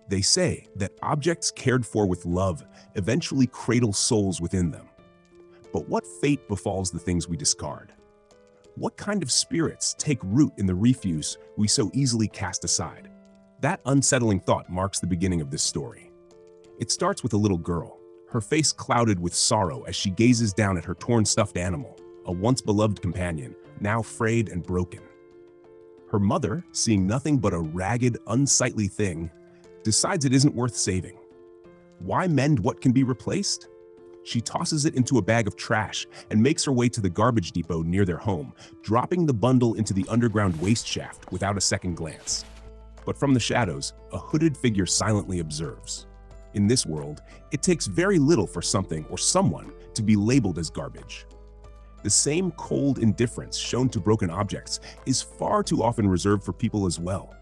They say that objects cared for with love eventually cradle souls within them. But what fate befalls the things we discard? What kind of spirits take root in the refuse we so easily cast aside? That unsettling thought marks the beginning of this story. It starts with a little girl, her face clouded with sorrow as she gazes down at her torn stuffed animal, a once beloved companion, now frayed and broken. Her mother, seeing nothing but a ragged, unsightly thing, decides it isn't worth saving. Why mend what can be replaced? She tosses it into a bag of trash and makes her way to the garbage depot near their home, dropping the bundle into the underground waste shaft without a second glance. But from the shadows, a hooded figure silently observes. In this world, it takes very little for something or someone to be labeled as garbage. The same cold indifference shown to broken objects is far too often reserved for people as well.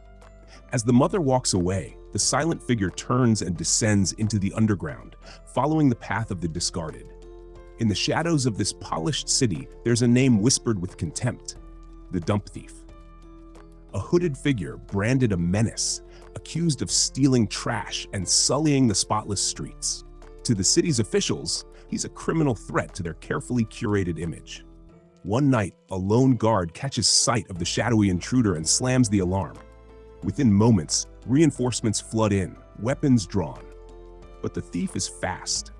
As the mother walks away, the silent figure turns and descends into the underground, following the path of the discarded. In the shadows of this polished city, there's a name whispered with contempt: the dump thief. A hooded figure branded a menace, accused of stealing trash and sullying the spotless streets. To the city's officials, he's a criminal threat to their carefully curated image. One night, a lone guard catches sight of the shadowy intruder and slams the alarm. Within moments, reinforcements flood in, weapons drawn. But the thief is fast.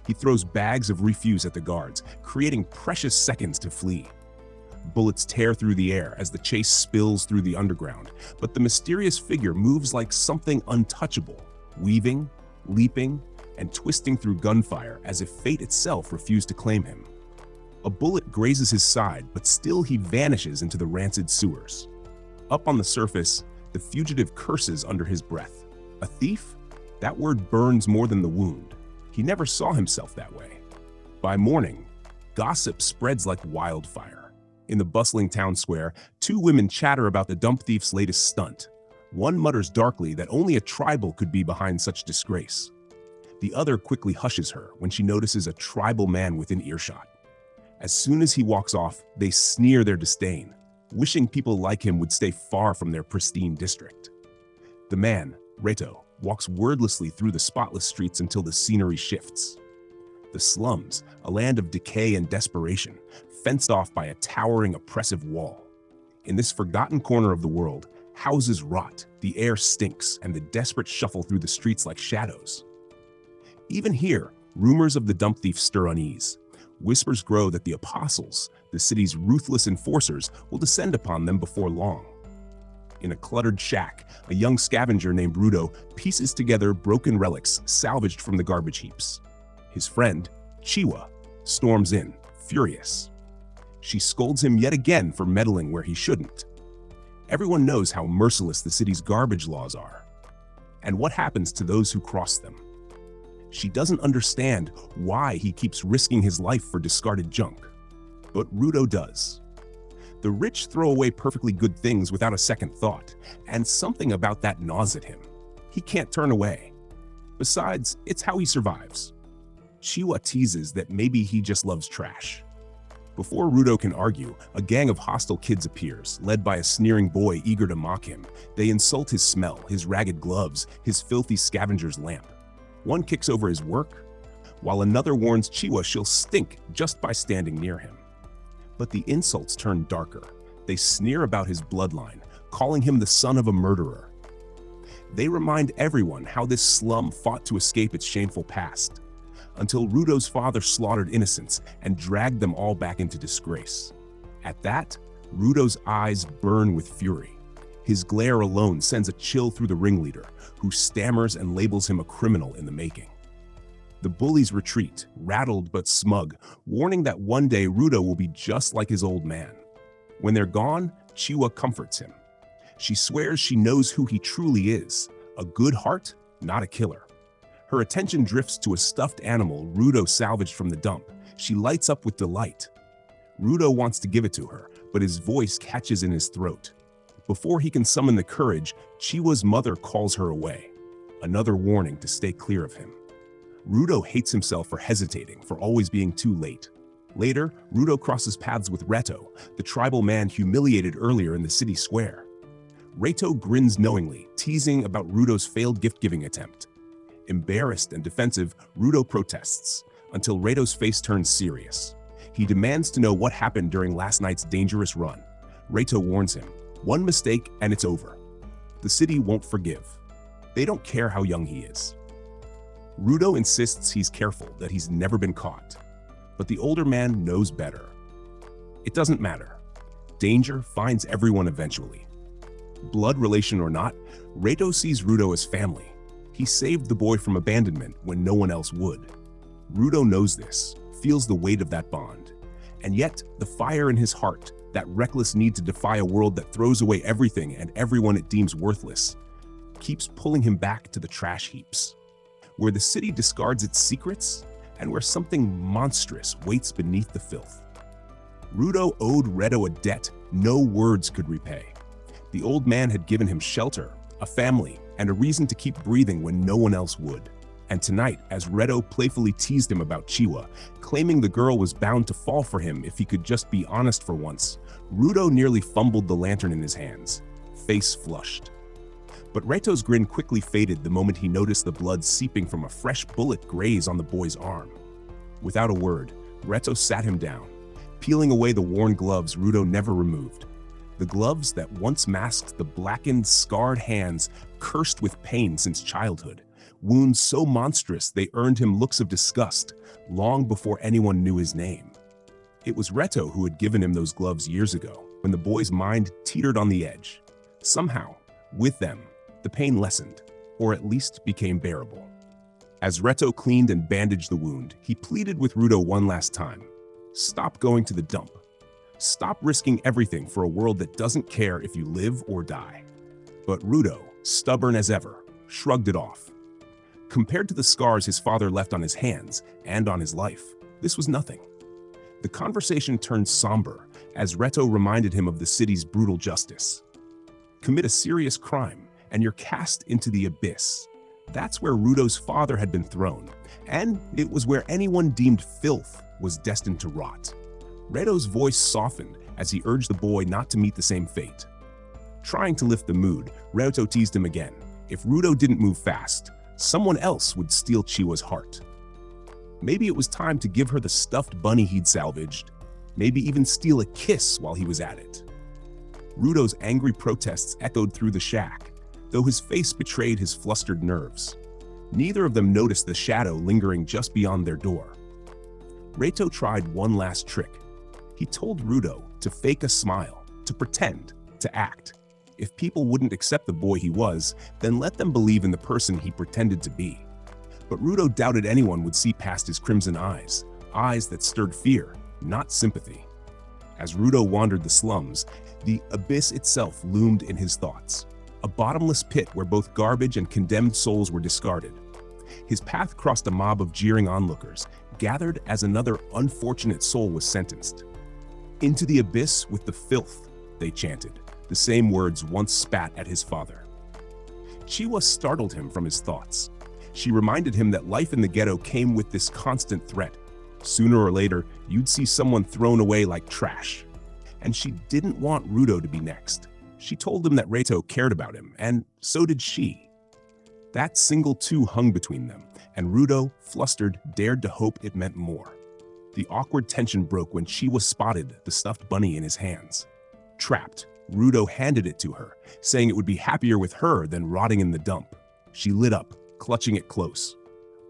He throws bags of refuse at the guards, creating precious seconds to flee. Bullets tear through the air as the chase spills through the underground, but the mysterious figure moves like something untouchable, weaving, leaping, and twisting through gunfire as if fate itself refused to claim him. A bullet grazes his side, but still he vanishes into the rancid sewers. Up on the surface, the fugitive curses under his breath. A thief? That word burns more than the wound. He never saw himself that way. By morning, gossip spreads like wildfire. In the bustling town square, two women chatter about the dump thief's latest stunt. One mutters darkly that only a tribal could be behind such disgrace. The other quickly hushes her when she notices a tribal man within earshot. As soon as he walks off, they sneer their disdain, wishing people like him would stay far from their pristine district. The man, Reto, walks wordlessly through the spotless streets until the scenery shifts. The slums, a land of decay and desperation, fenced off by a towering, oppressive wall. In this forgotten corner of the world, houses rot, the air stinks, and the desperate shuffle through the streets like shadows. Even here, rumors of the dump thief stir unease. Whispers grow that the apostles, the city's ruthless enforcers, will descend upon them before long. In a cluttered shack, a young scavenger named Rudo pieces together broken relics salvaged from the garbage heaps. His friend, Chiwa, storms in, furious. She scolds him yet again for meddling where he shouldn't. Everyone knows how merciless the city's garbage laws are, and what happens to those who cross them. She doesn't understand why he keeps risking his life for discarded junk. But Rudo does. The rich throw away perfectly good things without a second thought, and something about that gnaws at him. He can't turn away. Besides, it's how he survives. Chiwa teases that maybe he just loves trash. Before Rudo can argue, a gang of hostile kids appears, led by a sneering boy eager to mock him. They insult his smell, his ragged gloves, his filthy scavenger's lamp. One kicks over his work, while another warns Chiwa she'll stink just by standing near him. But the insults turn darker. They sneer about his bloodline, calling him the son of a murderer. They remind everyone how this slum fought to escape its shameful past, until Rudo's father slaughtered innocents and dragged them all back into disgrace. At that, Rudo's eyes burn with fury. His glare alone sends a chill through the ringleader, who stammers and labels him a criminal in the making. The bullies retreat, rattled but smug, warning that one day Rudo will be just like his old man. When they're gone, Chiwa comforts him. She swears she knows who he truly is, a good heart, not a killer. Her attention drifts to a stuffed animal Rudo salvaged from the dump. She lights up with delight. Rudo wants to give it to her, but his voice catches in his throat. Before he can summon the courage, Chiwa's mother calls her away, another warning to stay clear of him. Rudo hates himself for hesitating, for always being too late. Later, Rudo crosses paths with Reto, the tribal man humiliated earlier in the city square. Reito grins knowingly, teasing about Rudo's failed gift-giving attempt. Embarrassed and defensive, Rudo protests, until Reito's face turns serious. He demands to know what happened during last night's dangerous run. Reito warns him, one mistake and it's over. The city won't forgive. They don't care how young he is. Rudo insists he's careful, that he's never been caught. But the older man knows better. It doesn't matter. Danger finds everyone eventually. Blood relation or not, Reito sees Rudo as family. He saved the boy from abandonment when no one else would. Rudo knows this, feels the weight of that bond. And yet, the fire in his heart, that reckless need to defy a world that throws away everything and everyone it deems worthless, keeps pulling him back to the trash heaps, where the city discards its secrets and where something monstrous waits beneath the filth. Rudo owed Reito a debt no words could repay. The old man had given him shelter, a family, and a reason to keep breathing when no one else would. And tonight, as Reito playfully teased him about Chiwa, claiming the girl was bound to fall for him if he could just be honest for once, Rudo nearly fumbled the lantern in his hands, face flushed. But Reito's grin quickly faded the moment he noticed the blood seeping from a fresh bullet graze on the boy's arm. Without a word, Reito sat him down, peeling away the worn gloves Rudo never removed. The gloves that once masked the blackened, scarred hands cursed with pain since childhood. Wounds so monstrous they earned him looks of disgust long before anyone knew his name. It was Reito who had given him those gloves years ago, when the boy's mind teetered on the edge. Somehow, with them, the pain lessened, or at least became bearable. As Reito cleaned and bandaged the wound, he pleaded with Rudo one last time. Stop going to the dump. Stop risking everything for a world that doesn't care if you live or die. But Rudo, stubborn as ever, shrugged it off. Compared to the scars his father left on his hands and on his life, this was nothing. The conversation turned somber as Reito reminded him of the city's brutal justice. Commit a serious crime, and you're cast into the abyss. That's where Rudo's father had been thrown, and it was where anyone deemed filth was destined to rot. Reito's voice softened as he urged the boy not to meet the same fate. Trying to lift the mood, Reito teased him again. If Rudo didn't move fast, someone else would steal Chiwa's heart. Maybe it was time to give her the stuffed bunny he'd salvaged, maybe even steal a kiss while he was at it. Rudo's angry protests echoed through the shack, though his face betrayed his flustered nerves. Neither of them noticed the shadow lingering just beyond their door. Reito tried one last trick. He told Rudo to fake a smile, to pretend, to act. If people wouldn't accept the boy he was, then let them believe in the person he pretended to be. But Rudo doubted anyone would see past his crimson eyes, eyes that stirred fear, not sympathy. As Rudo wandered the slums, the abyss itself loomed in his thoughts, a bottomless pit where both garbage and condemned souls were discarded. His path crossed a mob of jeering onlookers, gathered as another unfortunate soul was sentenced. Into the abyss with the filth, they chanted, the same words once spat at his father. Chiwa startled him from his thoughts. She reminded him that life in the ghetto came with this constant threat. Sooner or later, you'd see someone thrown away like trash. And she didn't want Rudo to be next. She told him that Reito cared about him, and so did she. That single two hung between them, and Rudo, flustered, dared to hope it meant more. The awkward tension broke when Chiwa spotted the stuffed bunny in his hands. Trapped, Rudo handed it to her, saying it would be happier with her than rotting in the dump. She lit up, clutching it close.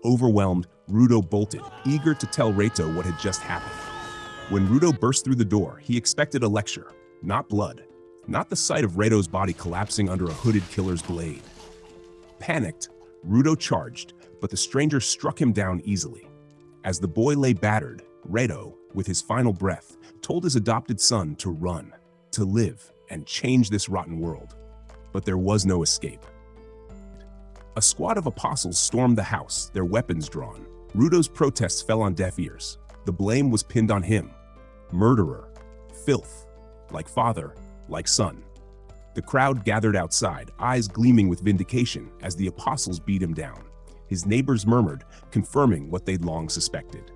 Overwhelmed, Rudo bolted, eager to tell Reito what had just happened. When Rudo burst through the door, he expected a lecture, not blood, not the sight of Reito's body collapsing under a hooded killer's blade. Panicked, Rudo charged, but the stranger struck him down easily. As the boy lay battered, Reito, with his final breath, told his adopted son to run, to live, and change this rotten world. But there was no escape. A squad of apostles stormed the house, their weapons drawn. Rudo's protests fell on deaf ears. The blame was pinned on him. Murderer. Filth. Like father, like son. The crowd gathered outside, eyes gleaming with vindication as the apostles beat him down. His neighbors murmured, confirming what they'd long suspected.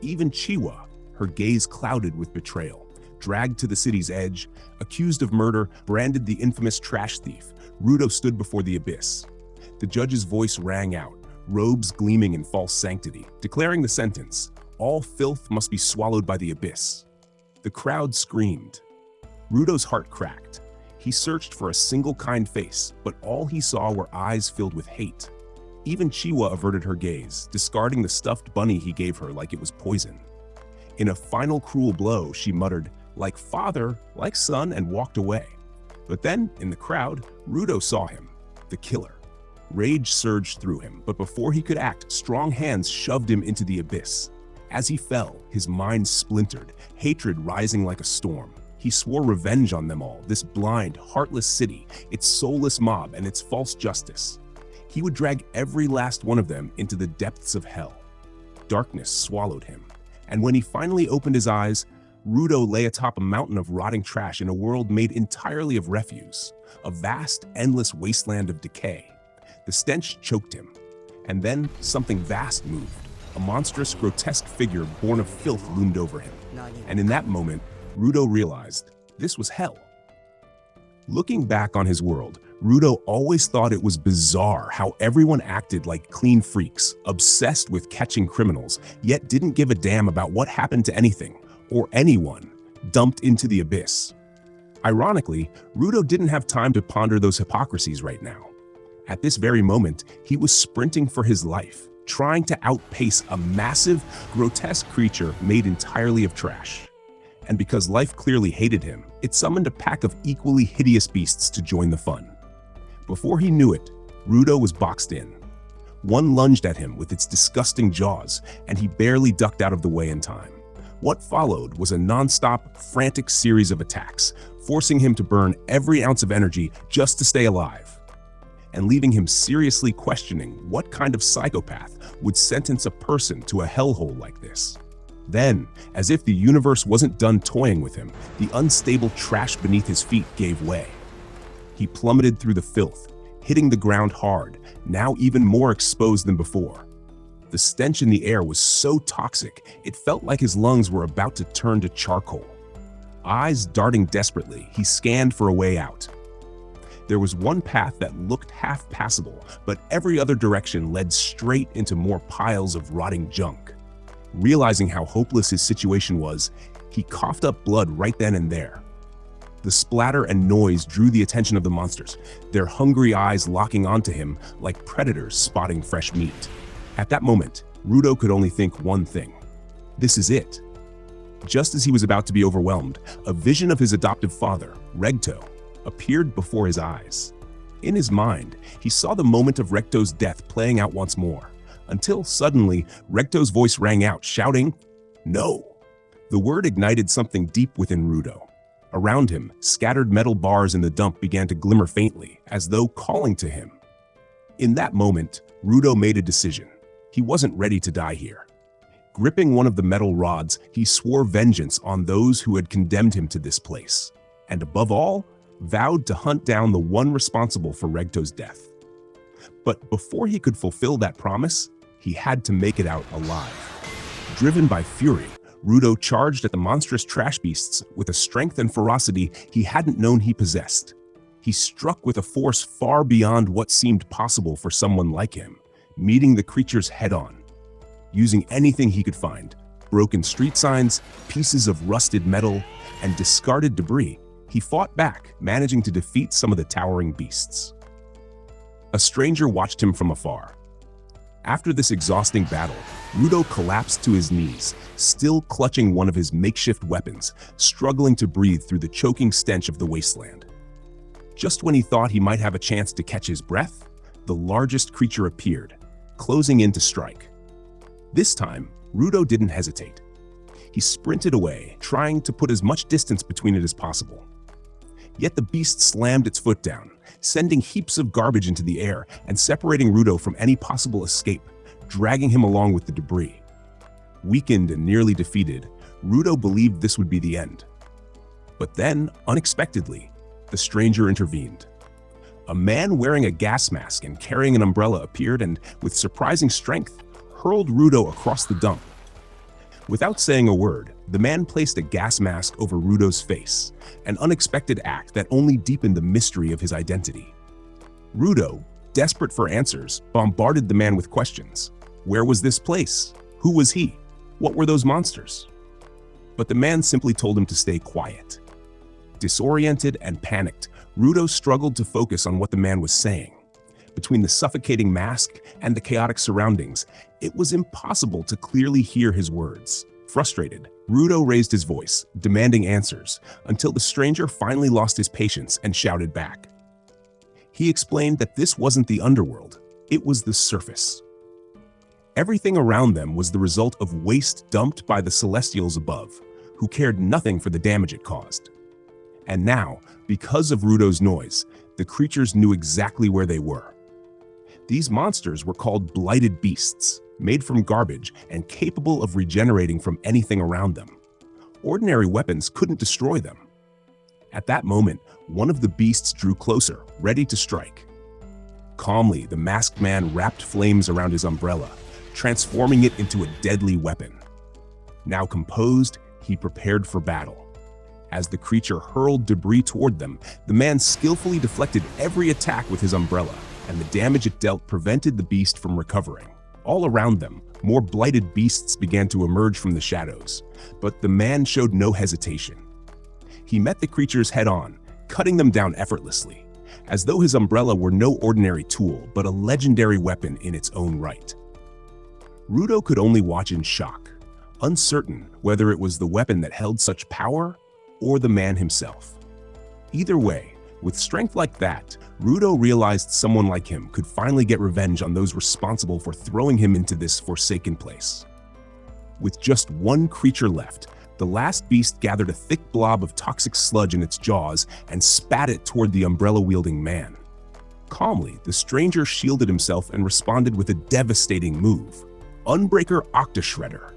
Even Chiwa, her gaze clouded with betrayal, Dragged to the city's edge, accused of murder, branded the infamous trash thief, Rudo stood before the abyss. The judge's voice rang out, robes gleaming in false sanctity, declaring the sentence, "All filth must be swallowed by the abyss." The crowd screamed. Rudo's heart cracked. He searched for a single kind face, but all he saw were eyes filled with hate. Even Chiwa averted her gaze, discarding the stuffed bunny he gave her like it was poison. In a final cruel blow, she muttered, "Like father, like son," and walked away. But then, in the crowd, Rudo saw him, the killer. Rage surged through him, but before he could act, strong hands shoved him into the abyss. As he fell, his mind splintered, hatred rising like a storm. He swore revenge on them all, this blind, heartless city, its soulless mob, and its false justice. He would drag every last one of them into the depths of hell. Darkness swallowed him, and when he finally opened his eyes, Rudo lay atop a mountain of rotting trash in a world made entirely of refuse, a vast, endless wasteland of decay. The stench choked him, and then something vast moved. A monstrous, grotesque figure born of filth loomed over him, and in that moment, Rudo realized this was hell. Looking back on his world, Rudo always thought it was bizarre how everyone acted like clean freaks, obsessed with catching criminals, yet didn't give a damn about what happened to anything, or anyone, dumped into the abyss. Ironically, Rudo didn't have time to ponder those hypocrisies right now. At this very moment, he was sprinting for his life, trying to outpace a massive, grotesque creature made entirely of trash. And because life clearly hated him, it summoned a pack of equally hideous beasts to join the fun. Before he knew it, Rudo was boxed in. One lunged at him with its disgusting jaws, and he barely ducked out of the way in time. What followed was a non-stop, frantic series of attacks, forcing him to burn every ounce of energy just to stay alive, and leaving him seriously questioning what kind of psychopath would sentence a person to a hellhole like this. Then, as if the universe wasn't done toying with him, the unstable trash beneath his feet gave way. He plummeted through the filth, hitting the ground hard, now even more exposed than before. The stench in the air was so toxic, it felt like his lungs were about to turn to charcoal. Eyes darting desperately, he scanned for a way out. There was one path that looked half passable, but every other direction led straight into more piles of rotting junk. Realizing how hopeless his situation was, he coughed up blood right then and there. The splatter and noise drew the attention of the monsters, their hungry eyes locking onto him like predators spotting fresh meat. At that moment, Rudo could only think one thing. This is it. Just as he was about to be overwhelmed, a vision of his adoptive father, Regto, appeared before his eyes. In his mind, he saw the moment of Recto's death playing out once more, until suddenly Recto's voice rang out, shouting, "No!" The word ignited something deep within Rudo. Around him, scattered metal bars in the dump began to glimmer faintly, as though calling to him. In that moment, Rudo made a decision. He wasn't ready to die here. Gripping one of the metal rods, he swore vengeance on those who had condemned him to this place, and above all, vowed to hunt down the one responsible for Regto's death. But before he could fulfill that promise, he had to make it out alive. Driven by fury, Rudo charged at the monstrous trash beasts with a strength and ferocity he hadn't known he possessed. He struck with a force far beyond what seemed possible for someone like him, meeting the creatures head-on. Using anything he could find, broken street signs, pieces of rusted metal, and discarded debris, he fought back, managing to defeat some of the towering beasts. A stranger watched him from afar. After this exhausting battle, Rudo collapsed to his knees, still clutching one of his makeshift weapons, struggling to breathe through the choking stench of the wasteland. Just when he thought he might have a chance to catch his breath, the largest creature appeared, closing in to strike. This time, Rudo didn't hesitate. He sprinted away, trying to put as much distance between it as possible. Yet the beast slammed its foot down, sending heaps of garbage into the air and separating Rudo from any possible escape, dragging him along with the debris. Weakened and nearly defeated, Rudo believed this would be the end. But then, unexpectedly, the stranger intervened. A man wearing a gas mask and carrying an umbrella appeared and, with surprising strength, hurled Rudo across the dump. Without saying a word, the man placed a gas mask over Rudo's face, an unexpected act that only deepened the mystery of his identity. Rudo, desperate for answers, bombarded the man with questions. Where was this place? Who was he? What were those monsters? But the man simply told him to stay quiet. Disoriented and panicked, Rudo struggled to focus on what the man was saying. Between the suffocating mask and the chaotic surroundings, it was impossible to clearly hear his words. Frustrated, Rudo raised his voice, demanding answers, until the stranger finally lost his patience and shouted back. He explained that this wasn't the underworld, it was the surface. Everything around them was the result of waste dumped by the Celestials above, who cared nothing for the damage it caused. And now, because of Rudo's noise, the creatures knew exactly where they were. These monsters were called blighted beasts, made from garbage and capable of regenerating from anything around them. Ordinary weapons couldn't destroy them. At that moment, one of the beasts drew closer, ready to strike. Calmly, the masked man wrapped flames around his umbrella, transforming it into a deadly weapon. Now composed, he prepared for battle. As the creature hurled debris toward them, the man skillfully deflected every attack with his umbrella, and the damage it dealt prevented the beast from recovering. All around them, more blighted beasts began to emerge from the shadows, but the man showed no hesitation. He met the creatures head-on, cutting them down effortlessly, as though his umbrella were no ordinary tool, but a legendary weapon in its own right. Rudo could only watch in shock, uncertain whether it was the weapon that held such power or the man himself. Either way, with strength like that, Rudo realized someone like him could finally get revenge on those responsible for throwing him into this forsaken place. With just one creature left, the last beast gathered a thick blob of toxic sludge in its jaws and spat it toward the umbrella-wielding man. Calmly, the stranger shielded himself and responded with a devastating move, Unbreaker Octashredder.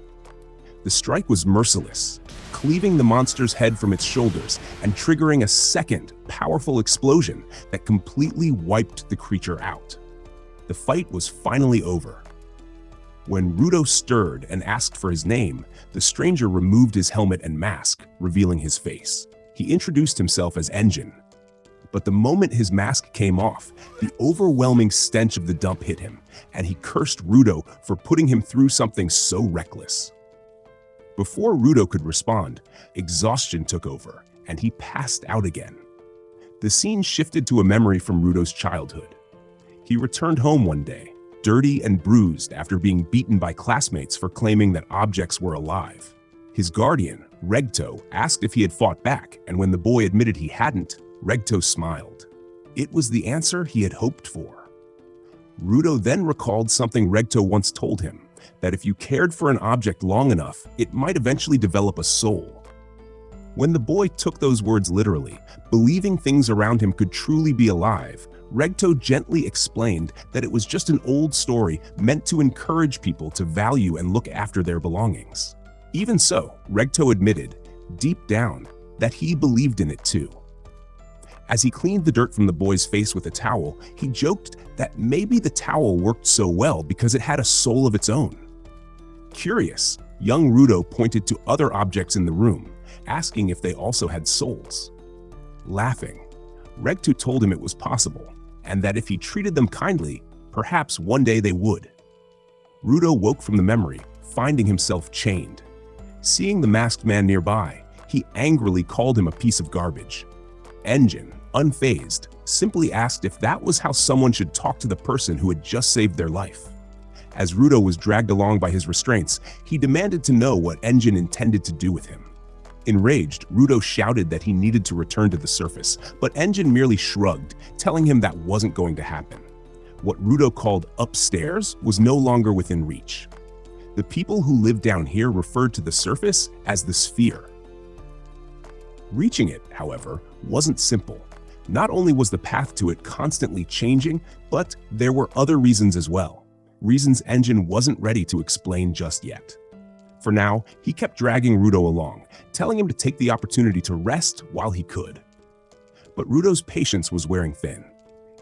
The strike was merciless, cleaving the monster's head from its shoulders and triggering a second, powerful explosion that completely wiped the creature out. The fight was finally over. When Rudo stirred and asked for his name, the stranger removed his helmet and mask, revealing his face. He introduced himself as Engine. But the moment his mask came off, the overwhelming stench of the dump hit him, and he cursed Rudo for putting him through something so reckless. Before Rudo could respond, exhaustion took over, and he passed out again. The scene shifted to a memory from Rudo's childhood. He returned home one day, dirty and bruised after being beaten by classmates for claiming that objects were alive. His guardian, Regto, asked if he had fought back, and when the boy admitted he hadn't, Regto smiled. It was the answer he had hoped for. Rudo then recalled something Regto once told him, that if you cared for an object long enough, it might eventually develop a soul. When the boy took those words literally, believing things around him could truly be alive, Regto gently explained that it was just an old story meant to encourage people to value and look after their belongings. Even so, Regto admitted, deep down, that he believed in it too. As he cleaned the dirt from the boy's face with a towel, he joked that maybe the towel worked so well because it had a soul of its own. Curious, young Rudo pointed to other objects in the room, asking if they also had souls. Laughing, Regto told him it was possible, and that if he treated them kindly, perhaps one day they would. Rudo woke from the memory, finding himself chained. Seeing the masked man nearby, he angrily called him a piece of garbage. Engine, unfazed, simply asked if that was how someone should talk to the person who had just saved their life. As Rudo was dragged along by his restraints, he demanded to know what Engine intended to do with him. Enraged, Rudo shouted that he needed to return to the surface, but Engine merely shrugged, telling him that wasn't going to happen. What Rudo called upstairs was no longer within reach. The people who lived down here referred to the surface as the sphere. Reaching it, however, wasn't simple. Not only was the path to it constantly changing, but there were other reasons as well. Reasons Engine wasn't ready to explain just yet. For now, he kept dragging Rudo along, telling him to take the opportunity to rest while he could. But Rudo's patience was wearing thin.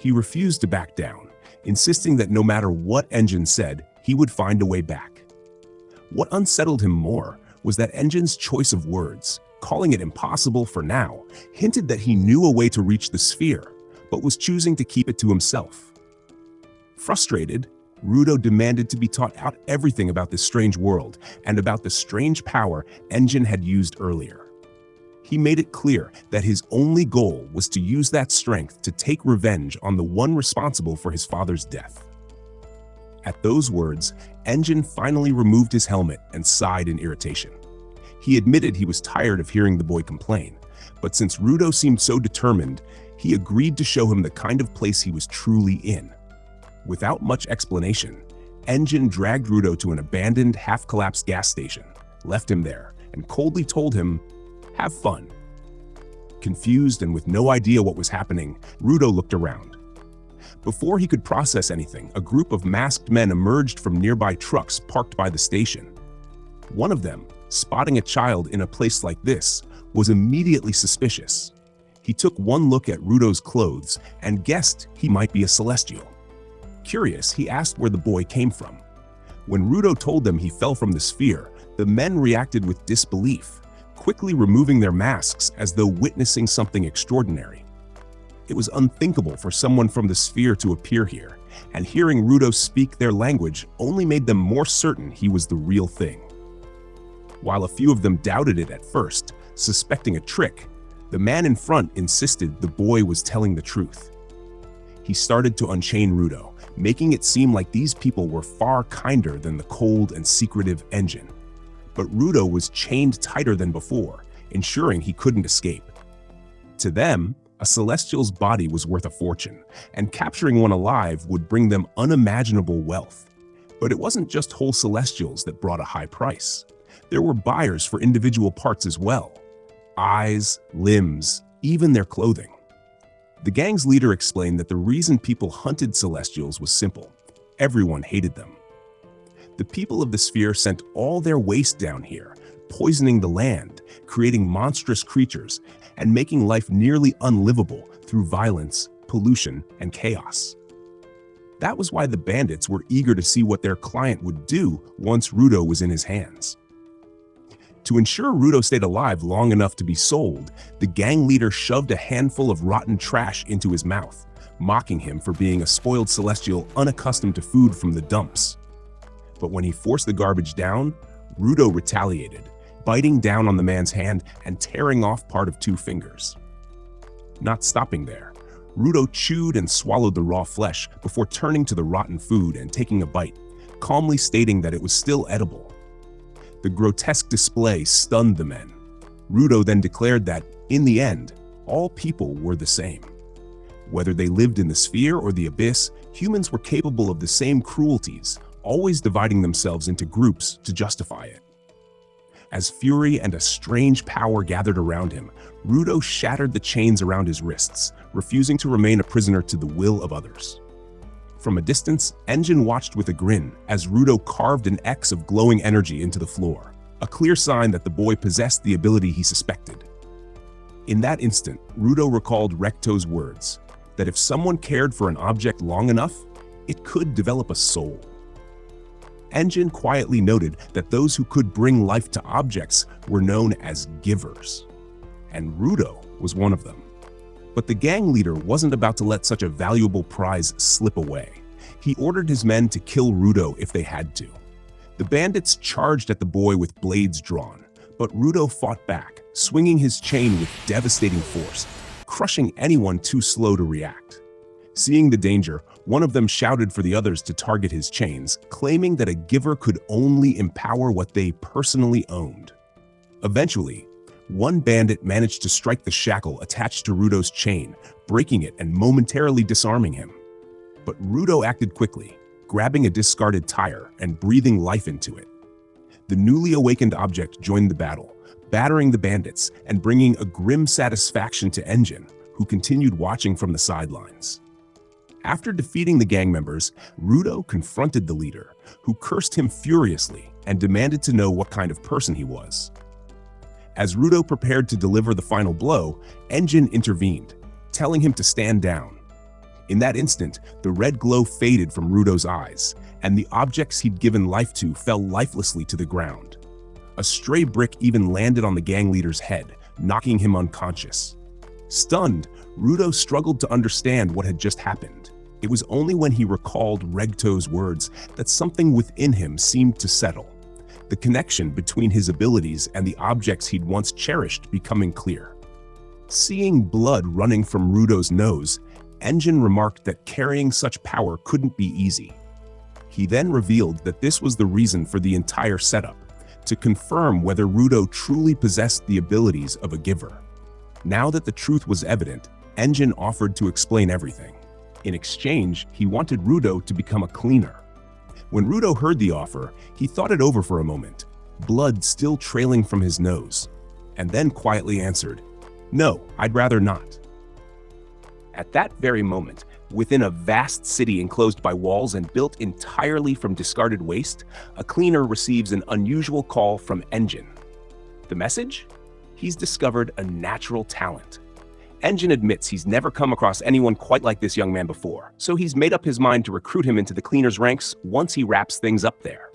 He refused to back down, insisting that no matter what Engine said, he would find a way back. What unsettled him more was that Engin's choice of words, calling it impossible for now, hinted that he knew a way to reach the sphere, but was choosing to keep it to himself. Frustrated, Rudo demanded to be taught out everything about this strange world and about the strange power Engin had used earlier. He made it clear that his only goal was to use that strength to take revenge on the one responsible for his father's death. At those words, Engin finally removed his helmet and sighed in irritation. He admitted he was tired of hearing the boy complain, but since Rudo seemed so determined, he agreed to show him the kind of place he was truly in. Without much explanation, Engin dragged Rudo to an abandoned, half-collapsed gas station, left him there, and coldly told him, "Have fun." Confused and with no idea what was happening, Rudo looked around. Before he could process anything, a group of masked men emerged from nearby trucks parked by the station. One of them, spotting a child in a place like this, was immediately suspicious. He took one look at Rudo's clothes and guessed he might be a Celestial. Curious, he asked where the boy came from. When Rudo told them he fell from the sphere, the men reacted with disbelief, quickly removing their masks as though witnessing something extraordinary. It was unthinkable for someone from the sphere to appear here, and hearing Rudo speak their language only made them more certain he was the real thing. While a few of them doubted it at first, suspecting a trick, the man in front insisted the boy was telling the truth. He started to unchain Rudo, making it seem like these people were far kinder than the cold and secretive Engin. But Rudo was chained tighter than before, ensuring he couldn't escape. To them, a Celestial's body was worth a fortune, and capturing one alive would bring them unimaginable wealth. But it wasn't just whole Celestials that brought a high price. There were buyers for individual parts as well. Eyes, limbs, even their clothing. The gang's leader explained that the reason people hunted Celestials was simple. Everyone hated them. The people of the sphere sent all their waste down here, poisoning the land, creating monstrous creatures, and making life nearly unlivable through violence, pollution, and chaos. That was why the bandits were eager to see what their client would do once Rudo was in his hands. To ensure Rudo stayed alive long enough to be sold, the gang leader shoved a handful of rotten trash into his mouth, mocking him for being a spoiled Celestial unaccustomed to food from the dumps. But when he forced the garbage down, Rudo retaliated, biting down on the man's hand and tearing off part of 2 fingers. Not stopping there, Rudo chewed and swallowed the raw flesh before turning to the rotten food and taking a bite, calmly stating that it was still edible. The grotesque display stunned the men. Rudo then declared that, in the end, all people were the same. Whether they lived in the sphere or the abyss, humans were capable of the same cruelties, always dividing themselves into groups to justify it. As fury and a strange power gathered around him, Rudo shattered the chains around his wrists, refusing to remain a prisoner to the will of others. From a distance, Engin watched with a grin as Rudo carved an X of glowing energy into the floor, a clear sign that the boy possessed the ability he suspected. In that instant, Rudo recalled Recto's words, that if someone cared for an object long enough, it could develop a soul. Engin quietly noted that those who could bring life to objects were known as givers, and Rudo was one of them. But the gang leader wasn't about to let such a valuable prize slip away. He ordered his men to kill Rudo if they had to. The bandits charged at the boy with blades drawn, but Rudo fought back, swinging his chain with devastating force, crushing anyone too slow to react. Seeing the danger, one of them shouted for the others to target his chains, claiming that a giver could only empower what they personally owned. Eventually, one bandit managed to strike the shackle attached to Rudo's chain, breaking it and momentarily disarming him. But Rudo acted quickly, grabbing a discarded tire and breathing life into it. The newly awakened object joined the battle, battering the bandits and bringing a grim satisfaction to Engin, who continued watching from the sidelines. After defeating the gang members, Rudo confronted the leader, who cursed him furiously and demanded to know what kind of person he was. As Rudo prepared to deliver the final blow, Engin intervened, telling him to stand down. In that instant, the red glow faded from Rudo's eyes, and the objects he'd given life to fell lifelessly to the ground. A stray brick even landed on the gang leader's head, knocking him unconscious. Stunned, Rudo struggled to understand what had just happened. It was only when he recalled Regto's words that something within him seemed to settle, the connection between his abilities and the objects he'd once cherished becoming clear. Seeing blood running from Rudo's nose, Engine remarked that carrying such power couldn't be easy. He then revealed that this was the reason for the entire setup, to confirm whether Rudo truly possessed the abilities of a giver. Now that the truth was evident, Engine offered to explain everything. In exchange, he wanted Rudo to become a cleaner. When Rudo heard the offer, he thought it over for a moment, blood still trailing from his nose, and then quietly answered, "No, I'd rather not." At that very moment, within a vast city enclosed by walls and built entirely from discarded waste, a cleaner receives an unusual call from Engine. The message? He's discovered a natural talent. Engine admits he's never come across anyone quite like this young man before, so he's made up his mind to recruit him into the cleaner's ranks once he wraps things up there.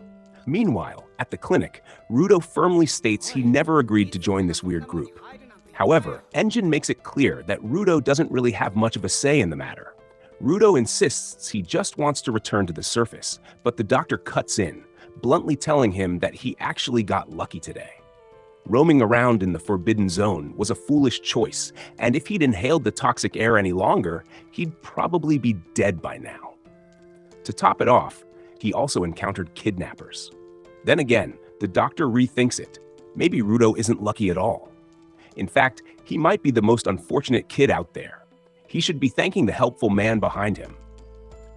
Meanwhile, at the clinic, Rudo firmly states he never agreed to join this weird group. However, Engine makes it clear that Rudo doesn't really have much of a say in the matter. Rudo insists he just wants to return to the surface, but the doctor cuts in, bluntly telling him that he actually got lucky today. Roaming around in the forbidden zone was a foolish choice, and if he'd inhaled the toxic air any longer, he'd probably be dead by now. To top it off, he also encountered kidnappers. Then again, the doctor rethinks it. Maybe Rudo isn't lucky at all. In fact, he might be the most unfortunate kid out there. He should be thanking the helpful man behind him.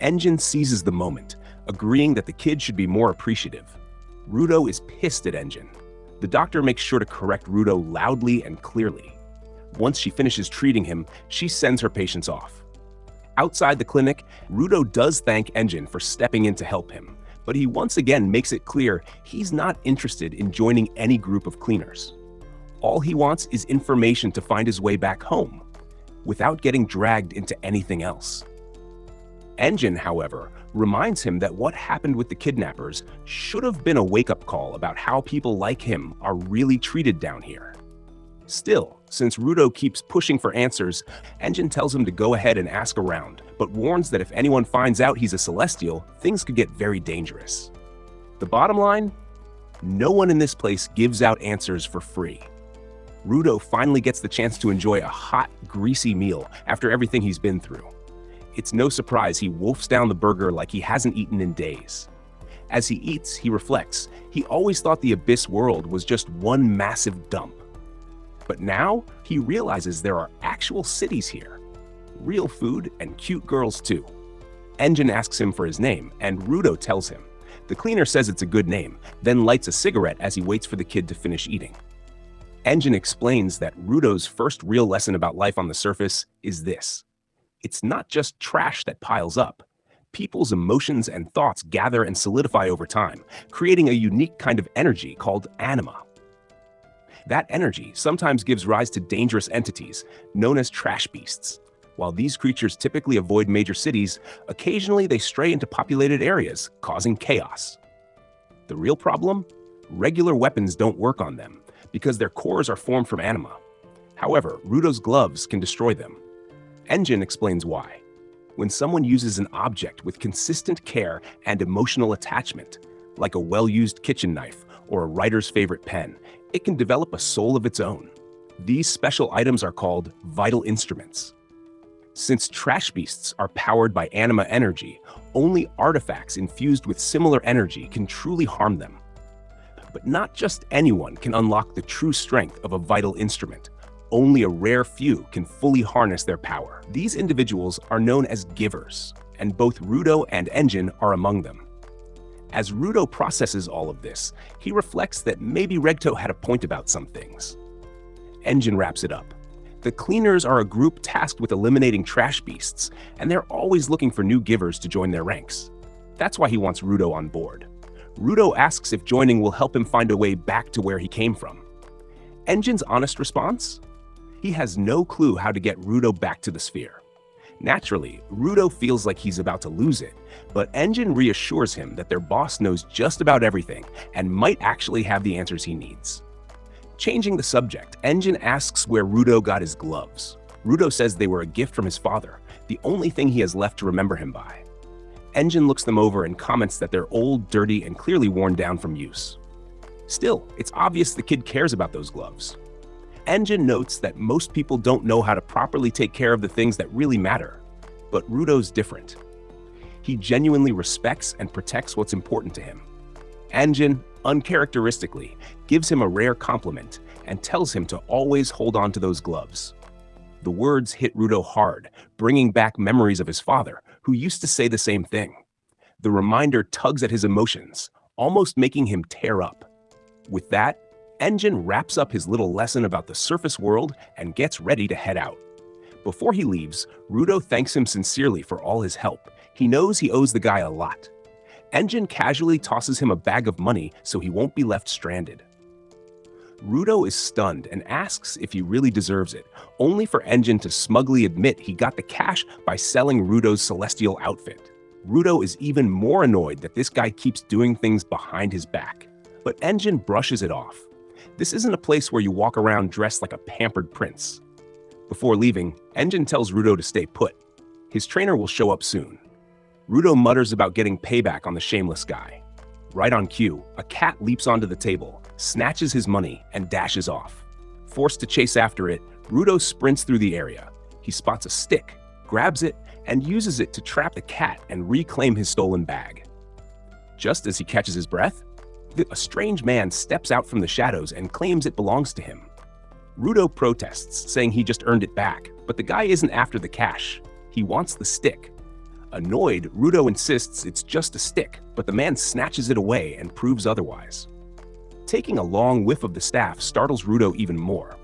Engine seizes the moment, agreeing that the kid should be more appreciative. Rudo is pissed at Engine. The doctor makes sure to correct Rudo loudly and clearly. Once she finishes treating him, she sends her patients off. Outside the clinic, Rudo does thank Engine for stepping in to help him, but he once again makes it clear he's not interested in joining any group of cleaners. All he wants is information to find his way back home, without getting dragged into anything else. Engine, however, reminds him that what happened with the kidnappers should have been a wake-up call about how people like him are really treated down here. Still, since Rudo keeps pushing for answers, Engine tells him to go ahead and ask around, but warns that if anyone finds out he's a Celestial, things could get very dangerous. The bottom line? No one in this place gives out answers for free. Rudo finally gets the chance to enjoy a hot, greasy meal after everything he's been through. It's no surprise he wolfs down the burger like he hasn't eaten in days. As he eats, he reflects. He always thought the Abyss world was just one massive dump. But now, he realizes there are actual cities here. Real food and cute girls too. Engine asks him for his name, and Rudo tells him. The cleaner says it's a good name, then lights a cigarette as he waits for the kid to finish eating. Engine explains that Rudo's first real lesson about life on the surface is this. It's not just trash that piles up. People's emotions and thoughts gather and solidify over time, creating a unique kind of energy called anima. That energy sometimes gives rise to dangerous entities, known as trash beasts. While these creatures typically avoid major cities, occasionally they stray into populated areas, causing chaos. The real problem? Regular weapons don't work on them, because their cores are formed from anima. However, Rudo's gloves can destroy them. Engine explains why. When someone uses an object with consistent care and emotional attachment, like a well-used kitchen knife or a writer's favorite pen, it can develop a soul of its own. These special items are called vital instruments. Since trash beasts are powered by anima energy, only artifacts infused with similar energy can truly harm them. But not just anyone can unlock the true strength of a vital instrument. Only a rare few can fully harness their power. These individuals are known as givers, and both Rudo and Engine are among them. As Rudo processes all of this, he reflects that maybe Regto had a point about some things. Engine wraps it up. The cleaners are a group tasked with eliminating trash beasts, and they're always looking for new givers to join their ranks. That's why he wants Rudo on board. Rudo asks if joining will help him find a way back to where he came from. Engine's honest response? He has no clue how to get Rudo back to the sphere. Naturally, Rudo feels like he's about to lose it, but Engine reassures him that their boss knows just about everything and might actually have the answers he needs. Changing the subject, Engine asks where Rudo got his gloves. Rudo says they were a gift from his father, the only thing he has left to remember him by. Engine looks them over and comments that they're old, dirty, and clearly worn down from use. Still, it's obvious the kid cares about those gloves. Engine notes that most people don't know how to properly take care of the things that really matter, but Rudo's different. He genuinely respects and protects what's important to him. Engine, uncharacteristically, gives him a rare compliment and tells him to always hold on to those gloves. The words hit Rudo hard, bringing back memories of his father, who used to say the same thing. The reminder tugs at his emotions, almost making him tear up. With that, Engine wraps up his little lesson about the surface world and gets ready to head out. Before he leaves, Rudo thanks him sincerely for all his help. He knows he owes the guy a lot. Engine casually tosses him a bag of money so he won't be left stranded. Rudo is stunned and asks if he really deserves it, only for Engine to smugly admit he got the cash by selling Rudo's celestial outfit. Rudo is even more annoyed that this guy keeps doing things behind his back, but Engine brushes it off. This isn't a place where you walk around dressed like a pampered prince. Before leaving, Engine tells Rudo to stay put. His trainer will show up soon. Rudo mutters about getting payback on the shameless guy. Right on cue, a cat leaps onto the table, snatches his money, and dashes off. Forced to chase after it, Rudo sprints through the area. He spots a stick, grabs it, and uses it to trap the cat and reclaim his stolen bag. Just as he catches his breath, a strange man steps out from the shadows and claims it belongs to him. Rudo protests, saying he just earned it back, but the guy isn't after the cash. He wants the stick. Annoyed, Rudo insists it's just a stick, but the man snatches it away and proves otherwise. Taking a long whiff of the staff startles Rudo even more.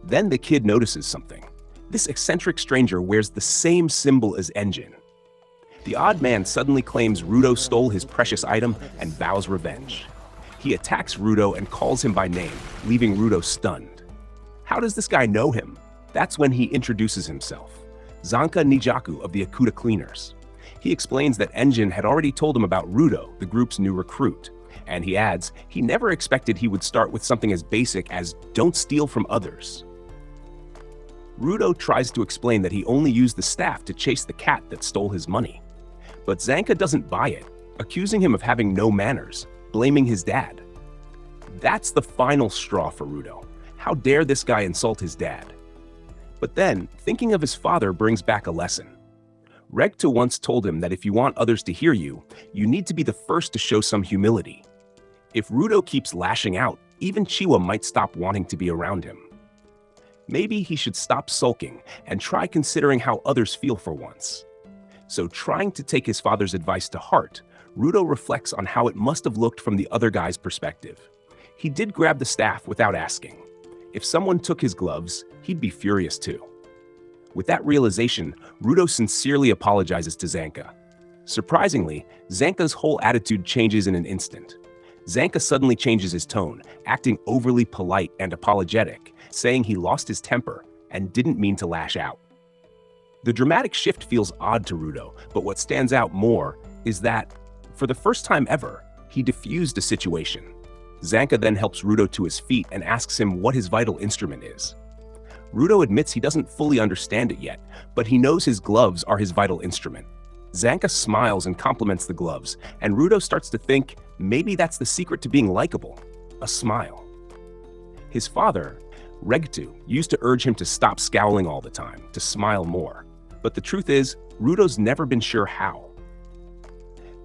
Then the kid notices something. This eccentric stranger wears the same symbol as Engine. The odd man suddenly claims Rudo stole his precious item and vows revenge. He attacks Rudo and calls him by name, leaving Rudo stunned. How does this guy know him? That's when he introduces himself. Zanka Nijaku of the Akuta Cleaners. He explains that Engine had already told him about Rudo, the group's new recruit, and he adds he never expected he would start with something as basic as don't steal from others. Rudo tries to explain that he only used the staff to chase the cat that stole his money. But Zanka doesn't buy it, accusing him of having no manners, blaming his dad. That's the final straw for Rudo. How dare this guy insult his dad? But then, thinking of his father brings back a lesson. Regta once told him that if you want others to hear you, you need to be the first to show some humility. If Rudo keeps lashing out, even Chiwa might stop wanting to be around him. Maybe he should stop sulking and try considering how others feel for once. So trying to take his father's advice to heart, Rudo reflects on how it must have looked from the other guy's perspective. He did grab the staff without asking. If someone took his gloves, he'd be furious too. With that realization, Rudo sincerely apologizes to Zanka. Surprisingly, Zanka's whole attitude changes in an instant. Zanka suddenly changes his tone, acting overly polite and apologetic, saying he lost his temper and didn't mean to lash out. The dramatic shift feels odd to Rudo, but what stands out more is that, for the first time ever, he diffused a situation. Zanka then helps Rudo to his feet and asks him what his vital instrument is. Rudo admits he doesn't fully understand it yet, but he knows his gloves are his vital instrument. Zanka smiles and compliments the gloves, and Rudo starts to think maybe that's the secret to being likable, a smile. His father, Regtu, used to urge him to stop scowling all the time, to smile more. But the truth is, Rudo's never been sure how.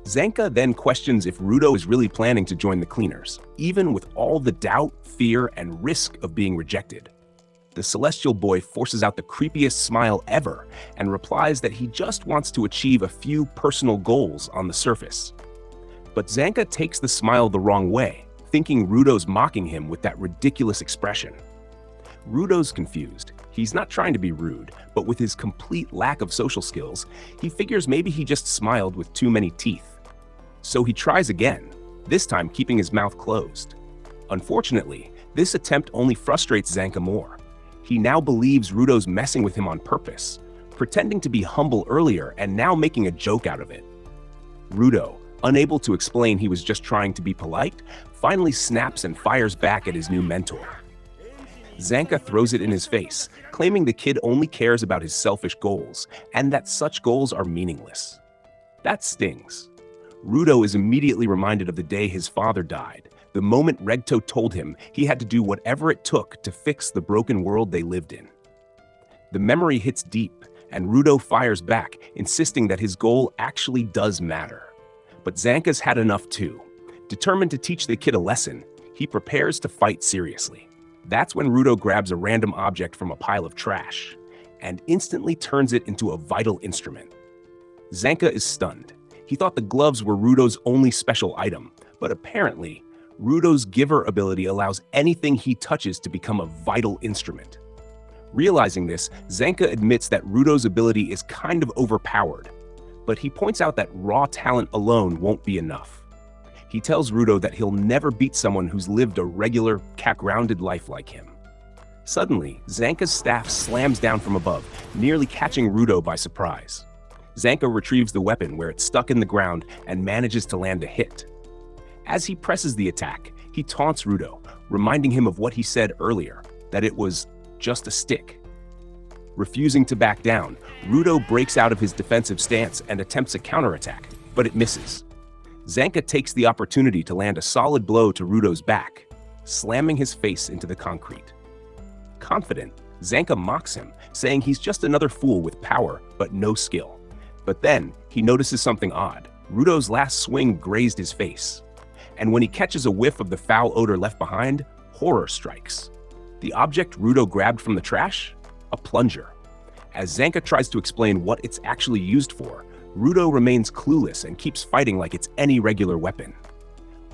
Zanka then questions if Rudo is really planning to join the Cleaners, even with all the doubt, fear, and risk of being rejected. The Celestial Boy forces out the creepiest smile ever and replies that he just wants to achieve a few personal goals on the surface. But Zanka takes the smile the wrong way, thinking Rudo's mocking him with that ridiculous expression. Rudo's confused. He's not trying to be rude, but with his complete lack of social skills, he figures maybe he just smiled with too many teeth. So he tries again, this time keeping his mouth closed. Unfortunately, this attempt only frustrates Zanka more. He now believes Rudo's messing with him on purpose, pretending to be humble earlier and now making a joke out of it. Rudo, unable to explain he was just trying to be polite, finally snaps and fires back at his new mentor. Zanka throws it in his face, claiming the kid only cares about his selfish goals and that such goals are meaningless. That stings. Rudo is immediately reminded of the day his father died, the moment Regto told him he had to do whatever it took to fix the broken world they lived in. The memory hits deep, and Rudo fires back, insisting that his goal actually does matter. But Zanka's had enough too. Determined to teach the kid a lesson, he prepares to fight seriously. That's when Rudo grabs a random object from a pile of trash and instantly turns it into a vital instrument. Zanka is stunned. He thought the gloves were Rudo's only special item, but apparently, Rudo's giver ability allows anything he touches to become a vital instrument. Realizing this, Zanka admits that Rudo's ability is kind of overpowered, but he points out that raw talent alone won't be enough. He tells Rudo that he'll never beat someone who's lived a regular, grounded life like him. Suddenly, Zanka's staff slams down from above, nearly catching Rudo by surprise. Zanka retrieves the weapon where it's stuck in the ground and manages to land a hit. As he presses the attack, he taunts Rudo, reminding him of what he said earlier, that it was just a stick. Refusing to back down, Rudo breaks out of his defensive stance and attempts a counterattack, but it misses. Zanka takes the opportunity to land a solid blow to Rudo's back, slamming his face into the concrete. Confident, Zanka mocks him, saying he's just another fool with power but no skill. But then, he notices something odd. Rudo's last swing grazed his face. And when he catches a whiff of the foul odor left behind, horror strikes. The object Rudo grabbed from the trash? A plunger. As Zanka tries to explain what it's actually used for, Rudo remains clueless and keeps fighting like it's any regular weapon.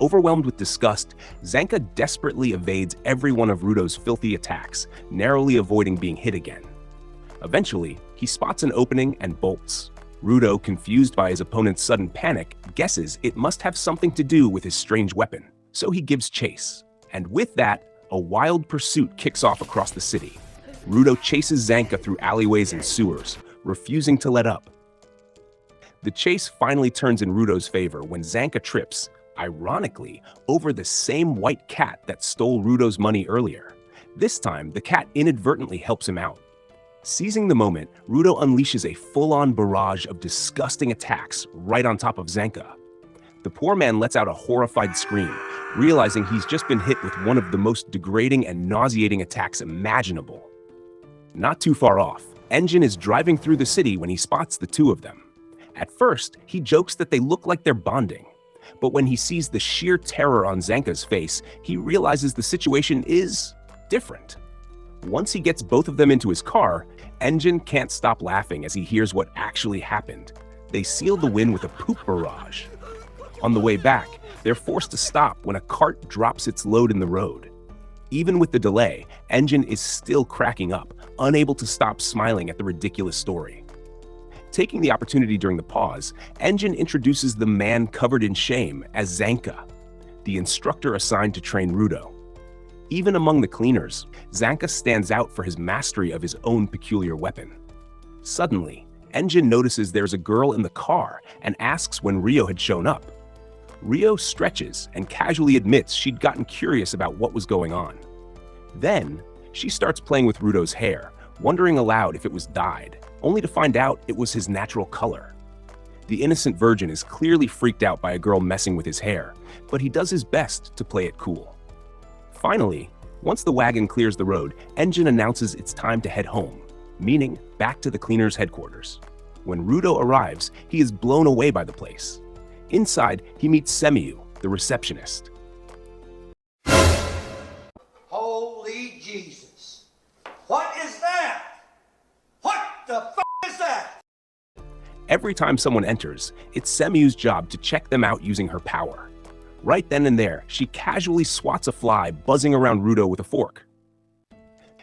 Overwhelmed with disgust, Zanka desperately evades every one of Rudo's filthy attacks, narrowly avoiding being hit again. Eventually, he spots an opening and bolts. Rudo, confused by his opponent's sudden panic, guesses it must have something to do with his strange weapon, so he gives chase. And with that, a wild pursuit kicks off across the city. Rudo chases Zanka through alleyways and sewers, refusing to let up. The chase finally turns in Rudo's favor when Zanka trips, ironically, over the same white cat that stole Rudo's money earlier. This time, the cat inadvertently helps him out. Seizing the moment, Rudo unleashes a full-on barrage of disgusting attacks right on top of Zanka. The poor man lets out a horrified scream, realizing he's just been hit with one of the most degrading and nauseating attacks imaginable. Not too far off, Engine is driving through the city when he spots the two of them. At first, he jokes that they look like they're bonding. But when he sees the sheer terror on Zanka's face, he realizes the situation is different. Once he gets both of them into his car, Engine can't stop laughing as he hears what actually happened. They sealed the win with a poop barrage. On the way back, they're forced to stop when a cart drops its load in the road. Even with the delay, Engine is still cracking up, unable to stop smiling at the ridiculous story. Taking the opportunity during the pause, Engine introduces the man covered in shame as Zanka, the instructor assigned to train Rudo. Even among the cleaners, Zanka stands out for his mastery of his own peculiar weapon. Suddenly, Engine notices there's a girl in the car and asks when Rio had shown up. Rio stretches and casually admits she'd gotten curious about what was going on. Then, she starts playing with Rudo's hair, wondering aloud if it was dyed, only to find out it was his natural color. The innocent virgin is clearly freaked out by a girl messing with his hair, but he does his best to play it cool. Finally, once the wagon clears the road, Engine announces it's time to head home, meaning back to the cleaner's headquarters. When Rudo arrives, he is blown away by the place. Inside, he meets Semiu, the receptionist. Holy Jesus! What is that? What the f*** is that? Every time someone enters, it's Semiu's job to check them out using her power. Right then and there, she casually swats a fly buzzing around Rudo with a fork.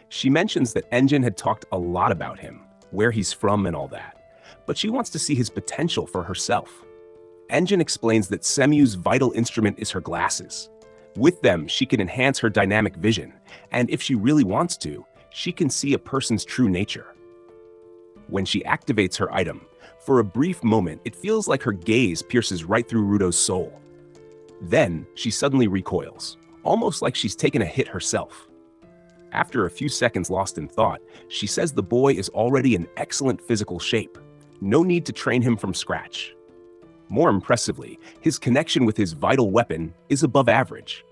She mentions that Engine had talked a lot about him, where he's from and all that, but she wants to see his potential for herself. Engine explains that Semiu's vital instrument is her glasses. With them, she can enhance her dynamic vision, and if she really wants to, she can see a person's true nature. When she activates her item, for a brief moment, it feels like her gaze pierces right through Rudo's soul. Then, she suddenly recoils, almost like she's taken a hit herself. After a few seconds lost in thought, she says the boy is already in excellent physical shape. No need to train him from scratch. More impressively, his connection with his vital weapon is above average.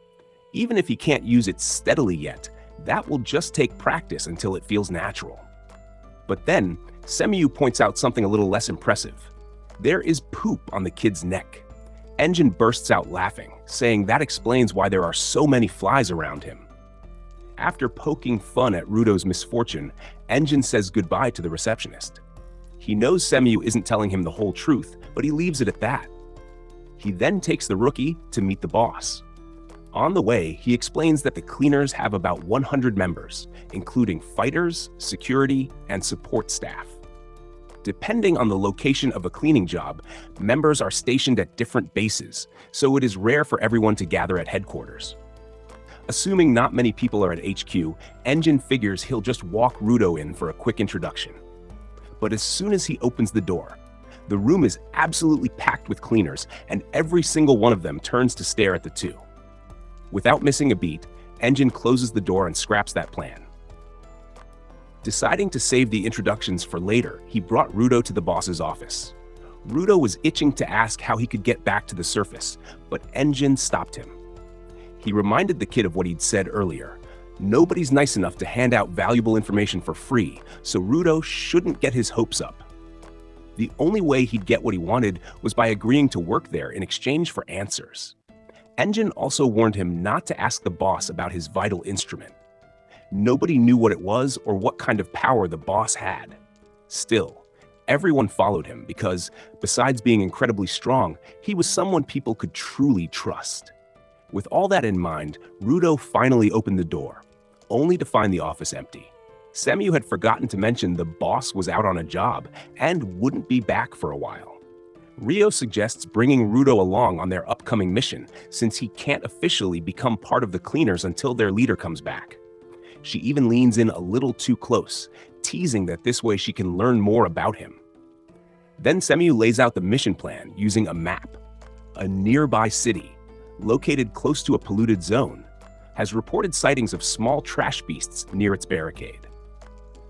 Even if he can't use it steadily yet, that will just take practice until it feels natural. But then, Semiyu points out something a little less impressive. There is poop on the kid's neck. Engine bursts out laughing, saying that explains why there are so many flies around him. After poking fun at Rudo's misfortune, Engine says goodbye to the receptionist. He knows Semiyu isn't telling him the whole truth, but he leaves it at that. He then takes the rookie to meet the boss. On the way, he explains that the cleaners have about 100 members, including fighters, security, and support staff. Depending on the location of a cleaning job, members are stationed at different bases, so it is rare for everyone to gather at headquarters. Assuming not many people are at HQ, Engine figures he'll just walk Rudo in for a quick introduction. But as soon as he opens the door, the room is absolutely packed with cleaners, and every single one of them turns to stare at the two. Without missing a beat, Engine closes the door and scraps that plan. Deciding to save the introductions for later, he brought Rudo to the boss's office. Rudo was itching to ask how he could get back to the surface, but Engine stopped him. He reminded the kid of what he'd said earlier. Nobody's nice enough to hand out valuable information for free, so Rudo shouldn't get his hopes up. The only way he'd get what he wanted was by agreeing to work there in exchange for answers. Engine also warned him not to ask the boss about his vital instrument. Nobody knew what it was or what kind of power the boss had. Still, everyone followed him because, besides being incredibly strong, he was someone people could truly trust. With all that in mind, Rudo finally opened the door, only to find the office empty. Semiyu had forgotten to mention the boss was out on a job and wouldn't be back for a while. Rio suggests bringing Rudo along on their upcoming mission, since he can't officially become part of the cleaners until their leader comes back. She even leans in a little too close, teasing that this way she can learn more about him. Then Semiyu lays out the mission plan using a map. A nearby city, located close to a polluted zone, has reported sightings of small trash beasts near its barricade.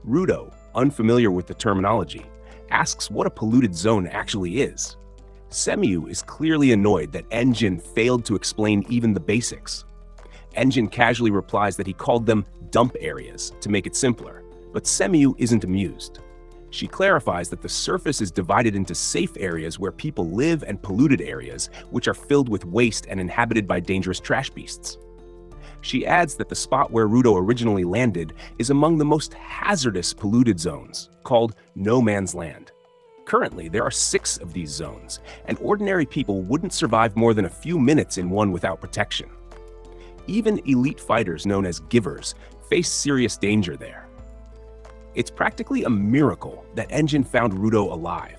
Rudo, unfamiliar with the terminology, asks what a polluted zone actually is. Semiyu is clearly annoyed that Engine failed to explain even the basics. Engine casually replies that he called them dump areas to make it simpler, but Semiyu isn't amused. She clarifies that the surface is divided into safe areas where people live and polluted areas which are filled with waste and inhabited by dangerous trash beasts. She adds that the spot where Rudo originally landed is among the most hazardous polluted zones, called No Man's Land. Currently, there are 6 of these zones, and ordinary people wouldn't survive more than a few minutes in one without protection. Even elite fighters known as givers face serious danger there. It's practically a miracle that Engine found Rudo alive.